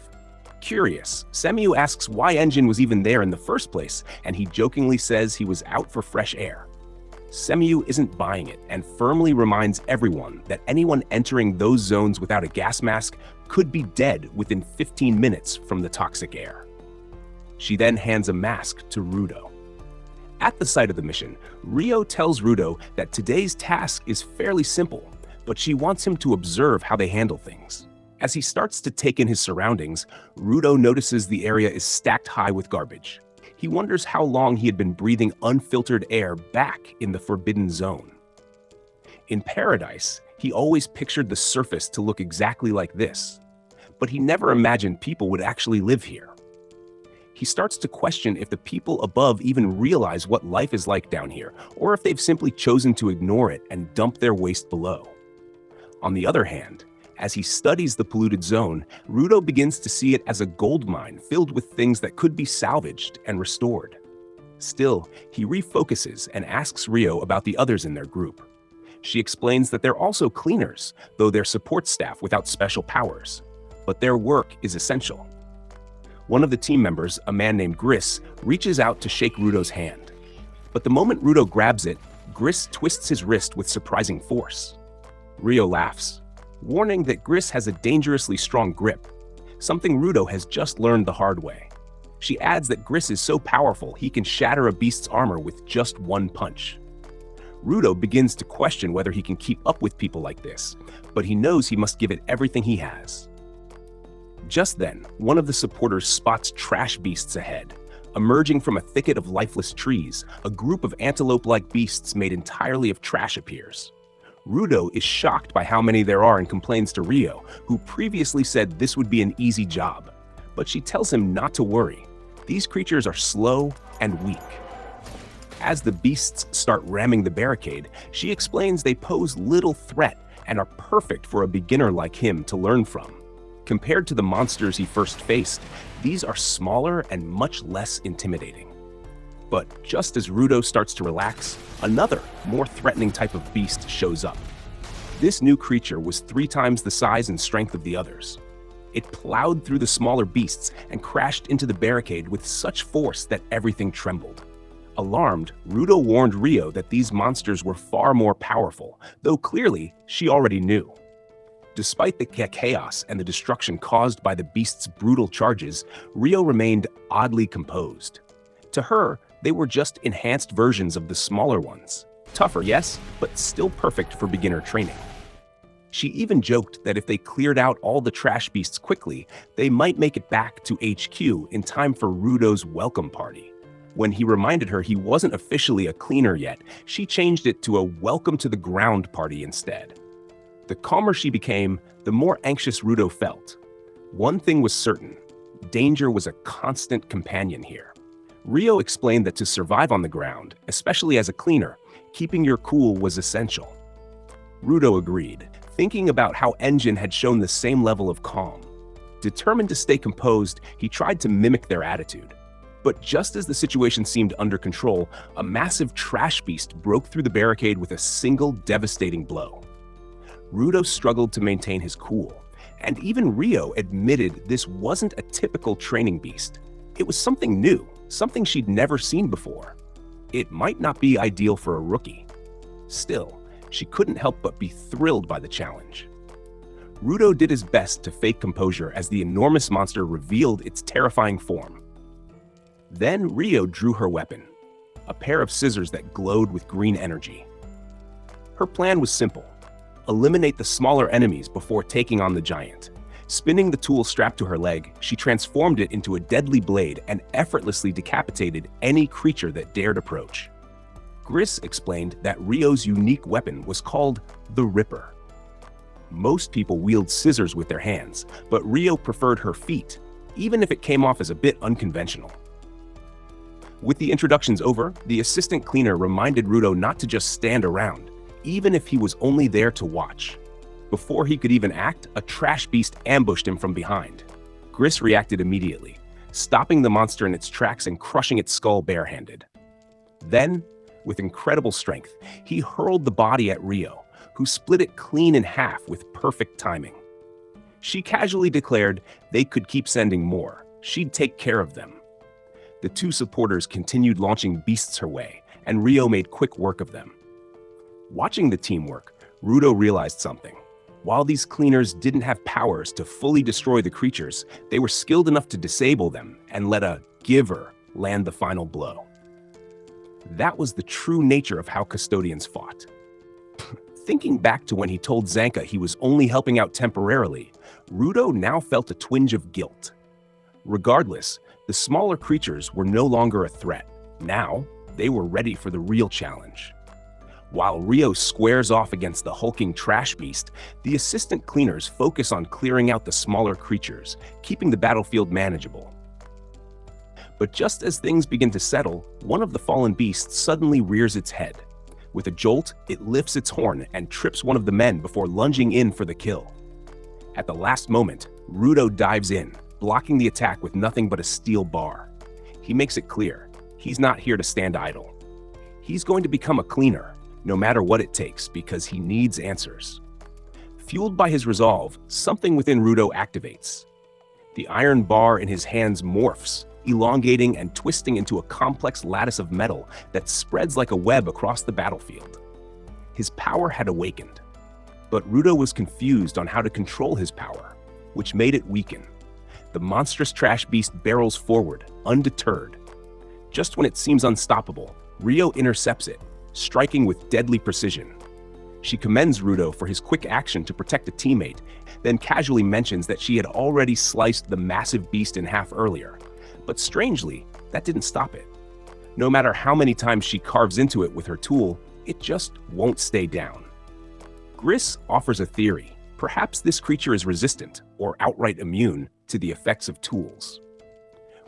Curious, Semiyu asks why Engine was even there in the first place, and he jokingly says he was out for fresh air. Semiyu isn't buying it and firmly reminds everyone that anyone entering those zones without a gas mask could be dead within 15 minutes from the toxic air. She then hands a mask to Rudo. At the site of the mission, Rio tells Rudo that today's task is fairly simple, but she wants him to observe how they handle things. As he starts to take in his surroundings, Rudo notices the area is stacked high with garbage. He wonders how long he had been breathing unfiltered air back in the forbidden zone. In paradise, he always pictured the surface to look exactly like this, but he never imagined people would actually live here. He starts to question if the people above even realize what life is like down here, or if they've simply chosen to ignore it and dump their waste below. On the other hand, as he studies the polluted zone, Rudo begins to see it as a gold mine filled with things that could be salvaged and restored. Still, he refocuses and asks Rio about the others in their group. She explains that they're also cleaners, though they're support staff without special powers. But their work is essential. One of the team members, a man named Gris, reaches out to shake Rudo's hand. But the moment Rudo grabs it, Gris twists his wrist with surprising force. Rio laughs. warning that Gris has a dangerously strong grip, something Rudo has just learned the hard way. She adds that Gris is so powerful he can shatter a beast's armor with just one punch. Rudo begins to question whether he can keep up with people like this, but he knows he must give it everything he has. Just then, one of the supporters spots trash beasts ahead. Emerging from a thicket of lifeless trees, a group of antelope-like beasts made entirely of trash appears. Rudo is shocked by how many there are and complains to Rio, who previously said this would be an easy job. But she tells him not to worry. These creatures are slow and weak. As the beasts start ramming the barricade, she explains they pose little threat and are perfect for a beginner like him to learn from. Compared to the monsters he first faced, these are smaller and much less intimidating. But just as Rudo starts to relax, another, more threatening type of beast shows up. This new creature was 3 times the size and strength of the others. It plowed through the smaller beasts and crashed into the barricade with such force that everything trembled. Alarmed, Rudo warned Rio that these monsters were far more powerful, though clearly she already knew. Despite the chaos and the destruction caused by the beast's brutal charges, Rio remained oddly composed. To her, they were just enhanced versions of the smaller ones. Tougher, yes, but still perfect for beginner training. She even joked that if they cleared out all the trash beasts quickly, they might make it back to HQ in time for Rudo's welcome party. When he reminded her he wasn't officially a cleaner yet, she changed it to a welcome to the ground party instead. The calmer she became, the more anxious Rudo felt. One thing was certain: danger was a constant companion here. Rio explained that to survive on the ground, especially as a cleaner, keeping your cool was essential. Rudo agreed, thinking about how Engine had shown the same level of calm. Determined to stay composed, he tried to mimic their attitude. But just as the situation seemed under control, a massive trash beast broke through the barricade with a single devastating blow. Rudo struggled to maintain his cool, and even Rio admitted this wasn't a typical training beast. It was something new, something she'd never seen before. It might not be ideal for a rookie. Still, she couldn't help but be thrilled by the challenge. Rudo did his best to fake composure as the enormous monster revealed its terrifying form. Then Rio drew her weapon, a pair of scissors that glowed with green energy. Her plan was simple: eliminate the smaller enemies before taking on the giant. Spinning the tool strapped to her leg, she transformed it into a deadly blade and effortlessly decapitated any creature that dared approach. Gris explained that Rio's unique weapon was called the Ripper. Most people wield scissors with their hands, but Rio preferred her feet, even if it came off as a bit unconventional. With the introductions over, the assistant cleaner reminded Rudo not to just stand around, even if he was only there to watch. Before he could even act, a trash beast ambushed him from behind. Gris reacted immediately, stopping the monster in its tracks and crushing its skull barehanded. Then, with incredible strength, he hurled the body at Rio, who split it clean in half with perfect timing. She casually declared they could keep sending more. She'd take care of them. The 2 supporters continued launching beasts her way, and Rio made quick work of them. Watching the teamwork, Rudo realized something. While these cleaners didn't have powers to fully destroy the creatures, they were skilled enough to disable them and let a giver land the final blow. That was the true nature of how custodians fought. Thinking back to when he told Zanka he was only helping out temporarily, Rudo now felt a twinge of guilt. Regardless, the smaller creatures were no longer a threat. Now, they were ready for the real challenge. While Rio squares off against the hulking trash beast, the assistant cleaners focus on clearing out the smaller creatures, keeping the battlefield manageable. But just as things begin to settle, one of the fallen beasts suddenly rears its head. With a jolt, it lifts its horn and trips one of the men before lunging in for the kill. At the last moment, Rudo dives in, blocking the attack with nothing but a steel bar. He makes it clear, he's not here to stand idle. He's going to become a cleaner, no matter what it takes, because he needs answers. Fueled by his resolve, something within Rudo activates. The iron bar in his hands morphs, elongating and twisting into a complex lattice of metal that spreads like a web across the battlefield. His power had awakened. But Rudo was confused on how to control his power, which made it weaken. The monstrous trash beast barrels forward, undeterred. Just when it seems unstoppable, Rio intercepts it, striking with deadly precision. She commends Rudo for his quick action to protect a teammate, then casually mentions that she had already sliced the massive beast in half earlier. But strangely, that didn't stop it. No matter how many times she carves into it with her tool, it just won't stay down. Gris offers a theory. Perhaps this creature is resistant, or outright immune, to the effects of tools.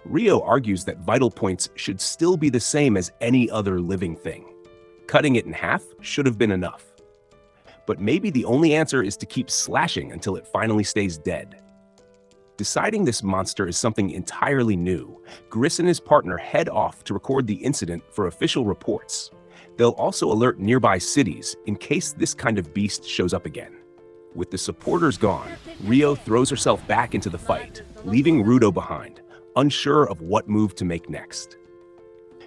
Rio argues that vital points should still be the same as any other living thing. Cutting it in half should have been enough. But maybe the only answer is to keep slashing until it finally stays dead. Deciding this monster is something entirely new, Gris and his partner head off to record the incident for official reports. They'll also alert nearby cities in case this kind of beast shows up again. With the supporters gone, Rio throws herself back into the fight, leaving Rudo behind, unsure of what move to make next.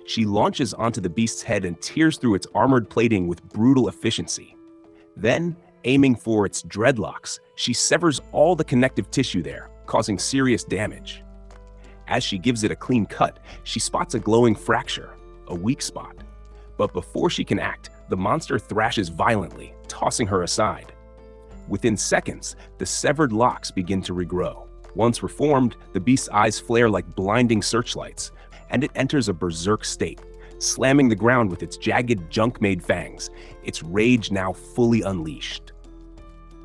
She launches onto the beast's head and tears through its armored plating with brutal efficiency. Then, aiming for its dreadlocks, she severs all the connective tissue there, causing serious damage. As she gives it a clean cut, she spots a glowing fracture, a weak spot. But before she can act, the monster thrashes violently, tossing her aside. Within seconds, the severed locks begin to regrow. Once reformed, the beast's eyes flare like blinding searchlights, and it enters a berserk state, slamming the ground with its jagged, junk-made fangs, its rage now fully unleashed.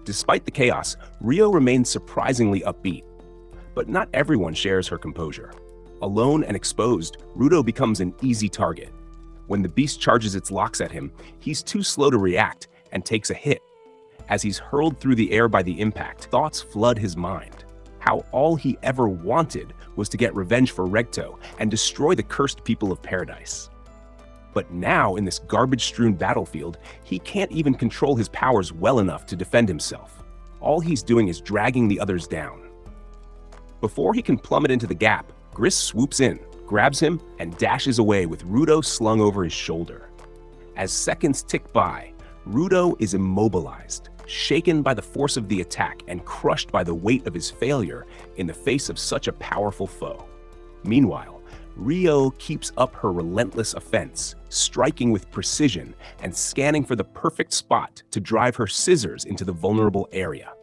Despite the chaos, Rio remains surprisingly upbeat. But not everyone shares her composure. Alone and exposed, Rudo becomes an easy target. When the beast charges its locks at him, he's too slow to react and takes a hit. As he's hurled through the air by the impact, thoughts flood his mind. How all he ever wanted was to get revenge for Regto and destroy the cursed people of paradise. But now, in this garbage-strewn battlefield, he can't even control his powers well enough to defend himself. All he's doing is dragging the others down. Before he can plummet into the gap, Gris swoops in, grabs him, and dashes away with Rudo slung over his shoulder. As seconds tick by, Rudo is immobilized, shaken by the force of the attack and crushed by the weight of his failure in the face of such a powerful foe. Meanwhile, Rio keeps up her relentless offense, striking with precision and scanning for the perfect spot to drive her scissors into the vulnerable area.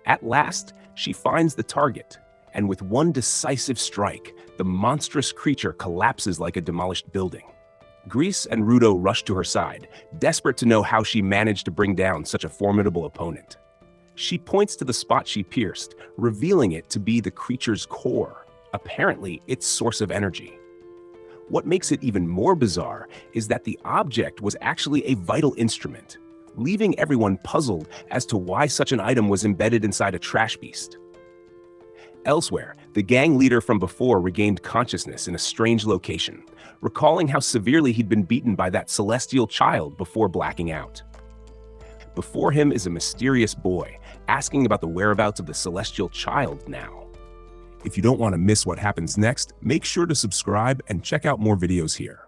At last, she finds the target, and with one decisive strike, the monstrous creature collapses like a demolished building. Gris and Rudo rush to her side, desperate to know how she managed to bring down such a formidable opponent. She points to the spot she pierced, revealing it to be the creature's core, apparently its source of energy. What makes it even more bizarre is that the object was actually a vital instrument, leaving everyone puzzled as to why such an item was embedded inside a trash beast. Elsewhere, the gang leader from before regained consciousness in a strange location, recalling how severely he'd been beaten by that celestial child before blacking out. Before him is a mysterious boy, asking about the whereabouts of the celestial child now. If you don't want to miss what happens next, make sure to subscribe and check out more videos here.